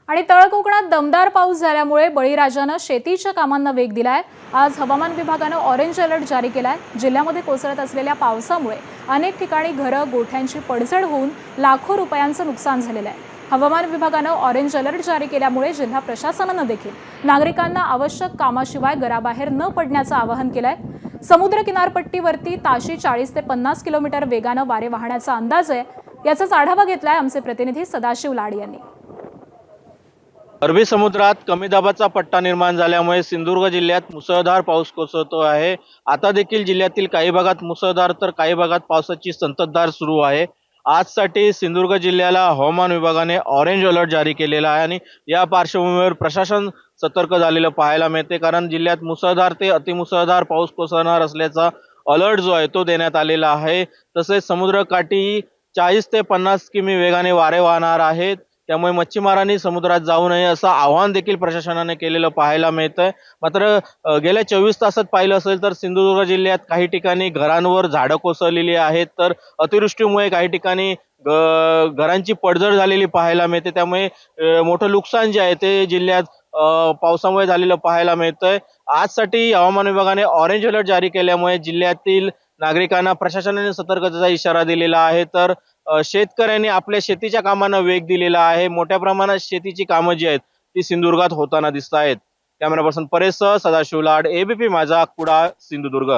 आणि तळ कोकणात दमदार पाऊस झाल्यामुळे बळीराजानं शेतीच्या कामांना वेग दिलाय। आज हवामान विभागानं ऑरेंज अलर्ट जारी केलाय। जिल्ह्यामध्ये कोसळत असलेल्या पावसामुळे अनेक ठिकाणी घरं गोठ्यांची पडझड होऊन लाखो रुपयांचं नुकसान झालेलं आहे। हवामान विभागानं ऑरेंज अलर्ट जारी केल्यामुळे जिल्हा प्रशासनानं देखील नागरिकांना आवश्यक कामाशिवाय घराबाहेर न पडण्याचं आवाहन केलंय। समुद्र किनारपट्टीवरती ताशी 40 ते 50 किलोमीटर वेगानं वारे वाहण्याचा अंदाज आहे। याचाच आढावा घेतलाय आमचे प्रतिनिधी सदाशिव लाड यांनी। अरबी समुद्रात कमी दाबाचा पट्टा निर्माण झाल्यामुळे सिंधुदुर्ग जिल्ह्यात मुसळधार पाऊस कोसळतो आहे। आता देखील जिल्ह्यातील काही भागात मुसळधार तर काही भागात पावसाची संततधार सुरू आहे। आजसाठी सिंधुदुर्ग जिल्ह्याला हवामान विभागाने ऑरेंज अलर्ट जारी केलेला आहे आणि या पार्श्वभूमीवर प्रशासन सतर्क झालेलं पाहायला मिळते, कारण जिल्ह्यात मुसळधार ते अतिमुसळधार पाऊस कोसळणार असल्याचा अलर्ट जो आहे तो देण्यात आलेला आहे। तसेच समुद्रकाठी 40 ते 50 किमी वेगाने वारे वाहणार आहेत, त्यामुळे मच्छीमारांनी समुद्रात जाऊ नये असं आवाहन देखील प्रशासनाने केलेलं पाहायला मिळतंय। मात्र गेल्या 24 तासात पाहिलं असेल तर सिंधुदुर्ग जिल्ह्यात काही ठिकाणी घरांवर झाडं कोसळलेली आहेत, तर अतिवृष्टीमुळे काही ठिकाणी घरांची पडझड झालेली पाहायला मिळते। त्यामुळे मोठं नुकसान जे आहे ते जिल्ह्यात पावसामुळे झालेलं पाहायला मिळतंय। आजसाठी हवामान विभागाने ऑरेंज अलर्ट जारी केल्यामुळे जिल्ह्यातील नागरिकांना प्रशासनाने सतर्कतेचा इशारा दिलेला आहे। तर शेतकऱ्यांनी आपल्या शेतीच्या कामांना वेग दिलेला आहे। मोठ्या प्रमाणात शेतीची कामं जी आहेत ती सिंधुदुर्गात होताना दिसत आहेत। कॅमेरा पर्सन परेश सह सदाशिव लाड, एबीपी माझा, कुडाळ, सिंधुदुर्ग।